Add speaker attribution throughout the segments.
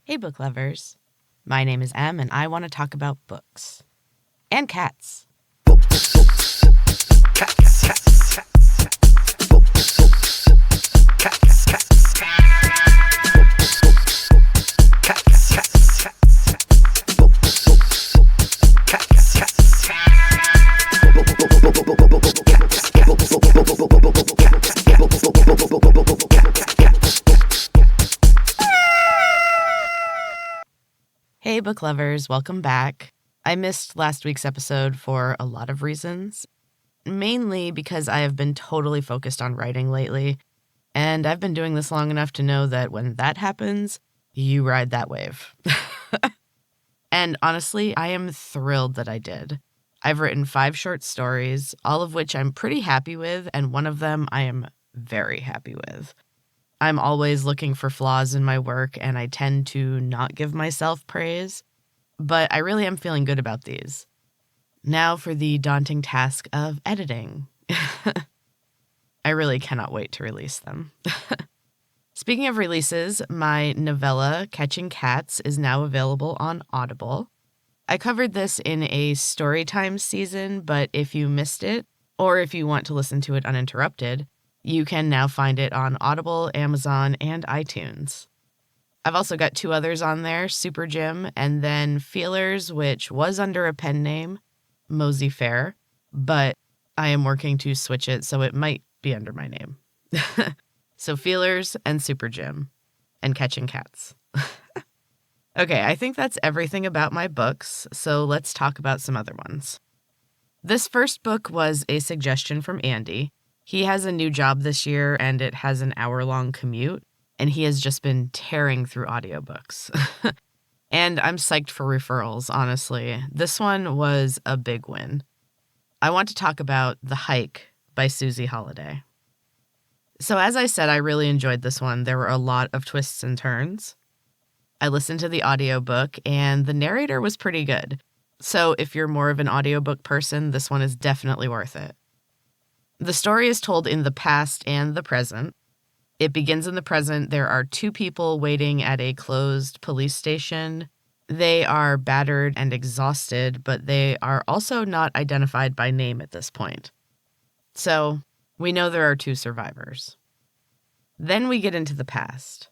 Speaker 1: Hey, book lovers. My name is Em, and I want to talk about books. And cats. Hey, book lovers, welcome back. I missed last week's episode for a lot of reasons, mainly because I have been totally focused on writing lately, and I've been doing this long enough to know that when that happens, you ride that wave. And honestly, I am thrilled that I did. I've written 5 short stories, all of which I'm pretty happy with, and one of them I am very happy with. I'm always looking for flaws in my work, and I tend to not give myself praise, but I really am feeling good about these. Now for the daunting task of editing. I really cannot wait to release them. Speaking of releases, my novella, Catching Cats, is now available on Audible. I covered this in a Storytime season, but if you missed it, or if you want to listen to it uninterrupted, you can now find it on Audible, Amazon, and iTunes. I've also got 2 others on there, Super Jim, and then Feelers, which was under a pen name, Mosey Fair, but I am working to switch it, so it might be under my name. So Feelers and Super Jim, and Catching Cats. Okay, I think that's everything about my books, so let's talk about some other ones. This first book was a suggestion from Andy. He has a new job this year, and it has an hour-long commute, and he has just been tearing through audiobooks. And I'm psyched for referrals, honestly. This one was a big win. I want to talk about The Hike by Susi Holliday. So as I said, I really enjoyed this one. There were a lot of twists and turns. I listened to the audiobook, and the narrator was pretty good. So if you're more of an audiobook person, this one is definitely worth it. The story is told in the past and the present. It begins in the present. There are 2 people waiting at a closed police station. They are battered and exhausted, but they are also not identified by name at this point. So we know there are 2 survivors. Then we get into the past.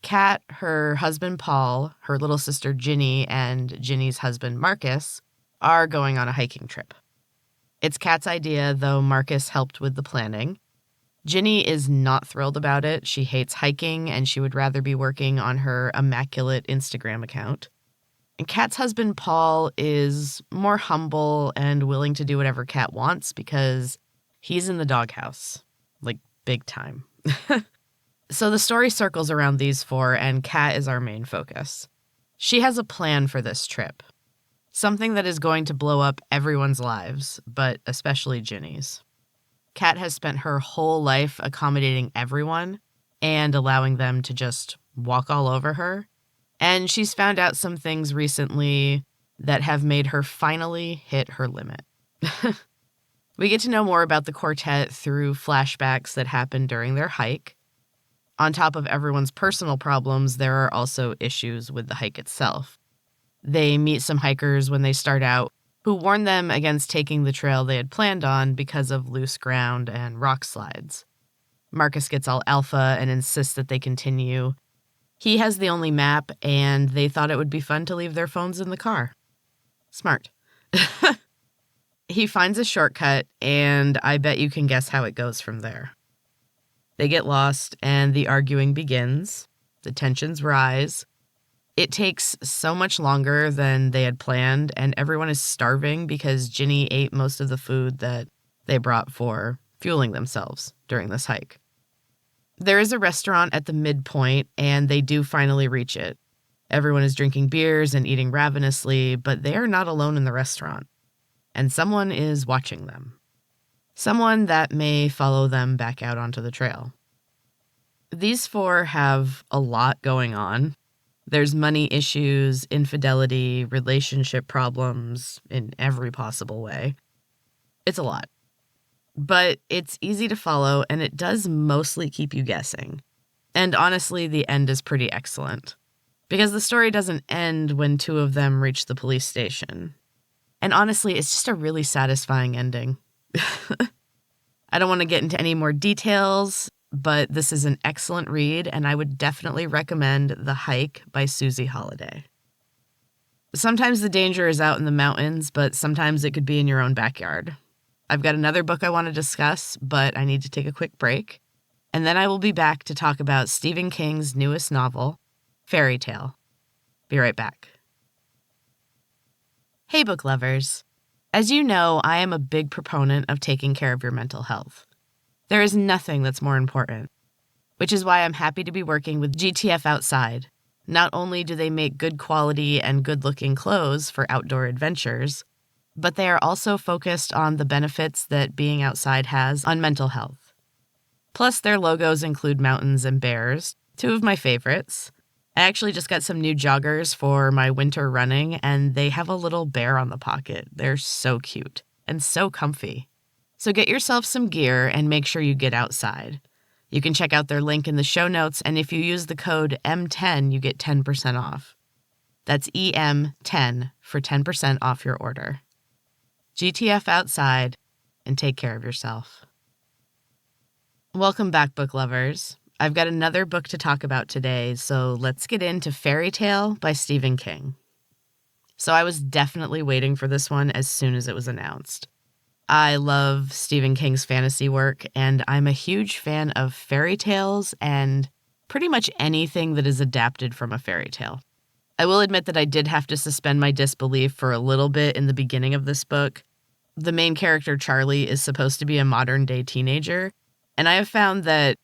Speaker 1: Kat, her husband Paul, her little sister Ginny, and Ginny's husband Marcus are going on a hiking trip. It's Kat's idea, though Marcus helped with the planning. Ginny is not thrilled about it. She hates hiking, and she would rather be working on her immaculate Instagram account. And Kat's husband Paul is more humble and willing to do whatever Kat wants because he's in the doghouse, like big time. So the story circles around these 4, and Kat is our main focus. She has a plan for this trip. Something that is going to blow up everyone's lives, but especially Ginny's. Kat has spent her whole life accommodating everyone and allowing them to just walk all over her. And she's found out some things recently that have made her finally hit her limit. We get to know more about the quartet through flashbacks that happened during their hike. On top of everyone's personal problems, there are also issues with the hike itself. They meet some hikers when they start out who warn them against taking the trail they had planned on because of loose ground and rock slides. Marcus gets all alpha and insists that they continue. He has the only map, and they thought it would be fun to leave their phones in the car. Smart. He finds a shortcut, and I bet you can guess how it goes from there. They get lost, and the arguing begins. The tensions rise. It takes so much longer than they had planned, and everyone is starving because Ginny ate most of the food that they brought for fueling themselves during this hike. There is a restaurant at the midpoint, and they do finally reach it. Everyone is drinking beers and eating ravenously, but they are not alone in the restaurant. And someone is watching them. Someone that may follow them back out onto the trail. These 4 have a lot going on. There's money issues, infidelity, relationship problems in every possible way. It's a lot. But it's easy to follow, and it does mostly keep you guessing. And honestly, the end is pretty excellent. because the story doesn't end when two of them reach the police station. And honestly, it's just a really satisfying ending. I don't want to get into any more details, but this is an excellent read, and I would definitely recommend The Hike by Susi Holliday. Sometimes the danger is out in the mountains, but sometimes it could be in your own backyard. I've got another book I want to discuss, but I need to take a quick break. And then I will be back to talk about Stephen King's newest novel, Fairytale. Be right back. Hey, book lovers. As you know, I am a big proponent of taking care of your mental health. There is nothing that's more important, which is why I'm happy to be working with GTF Outside. Not only do they make good quality and good-looking clothes for outdoor adventures, but they are also focused on the benefits that being outside has on mental health. Plus, their logos include mountains and bears, two of my favorites. I actually just got some new joggers for my winter running, and they have a little bear on the pocket. They're so cute and so comfy. So get yourself some gear and make sure you get outside. You can check out their link in the show notes, and if you use the code M10, you get 10% off. That's EM10 for 10% off your order. GTF Outside, and take care of yourself. Welcome back, book lovers. I've got another book to talk about today, so let's get into Fairytale by Stephen King. So I was definitely waiting for this one as soon as it was announced. I love Stephen King's fantasy work, and I'm a huge fan of fairy tales and pretty much anything that is adapted from a fairy tale. I will admit that I did have to suspend my disbelief for a little bit in the beginning of this book. The main character, Charlie, is supposed to be a modern-day teenager, and I have found that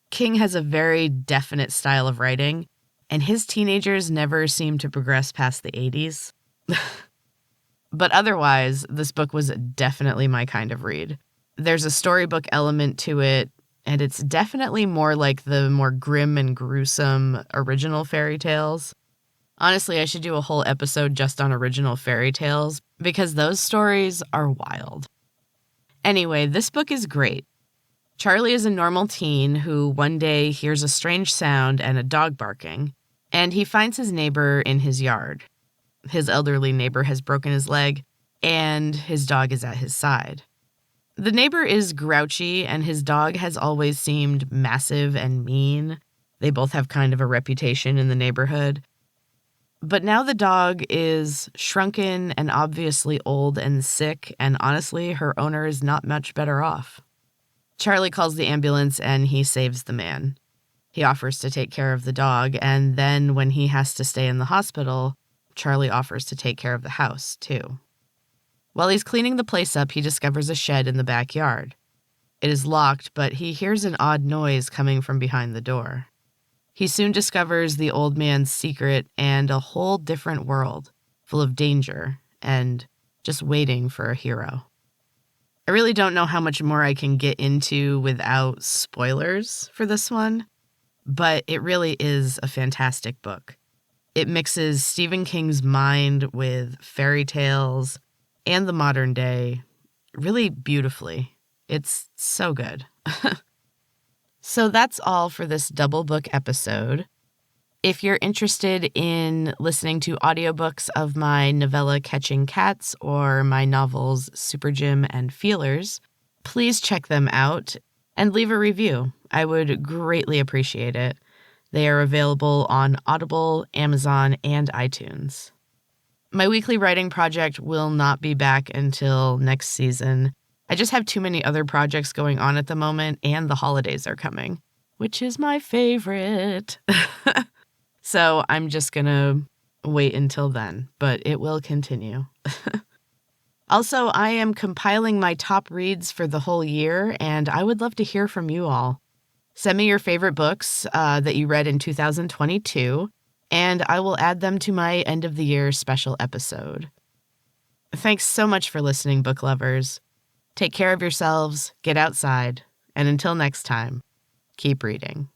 Speaker 1: King has a very definite style of writing, and his teenagers never seem to progress past the 80s. But otherwise, this book was definitely my kind of read. There's a storybook element to it, and it's definitely more like the more grim and gruesome original fairy tales. Honestly, I should do a whole episode just on original fairy tales, because those stories are wild. Anyway, this book is great. Charlie is a normal teen who one day hears a strange sound and a dog barking, and he finds his neighbor in his yard. His elderly neighbor has broken his leg, and his dog is at his side. The neighbor is grouchy, and his dog has always seemed massive and mean. They both have kind of a reputation in the neighborhood. But now the dog is shrunken and obviously old and sick, and honestly, her owner is not much better off. Charlie calls the ambulance and he saves the man. He offers to take care of the dog, and then when he has to stay in the hospital, Charlie offers to take care of the house, too. While he's cleaning the place up, he discovers a shed in the backyard. It is locked, but he hears an odd noise coming from behind the door. He soon discovers the old man's secret and a whole different world, full of danger and just waiting for a hero. I really don't know how much more I can get into without spoilers for this one, but it really is a fantastic book. It mixes Stephen King's mind with fairy tales and the modern day really beautifully. It's so good. So that's all for this double book episode. If you're interested in listening to audiobooks of my novella Catching Cats or my novels Super Jim and Feelers, please check them out and leave a review. I would greatly appreciate it. They are available on Audible, Amazon, and iTunes. My weekly writing project will not be back until next season. I just have too many other projects going on at the moment, and the holidays are coming, which is my favorite. So I'm just going to wait until then, but it will continue. Also, I am compiling my top reads for the whole year, and I would love to hear from you all. Send me your favorite books that you read in 2022, and I will add them to my end of the year special episode. Thanks so much for listening, book lovers. Take care of yourselves, get outside, and until next time, keep reading.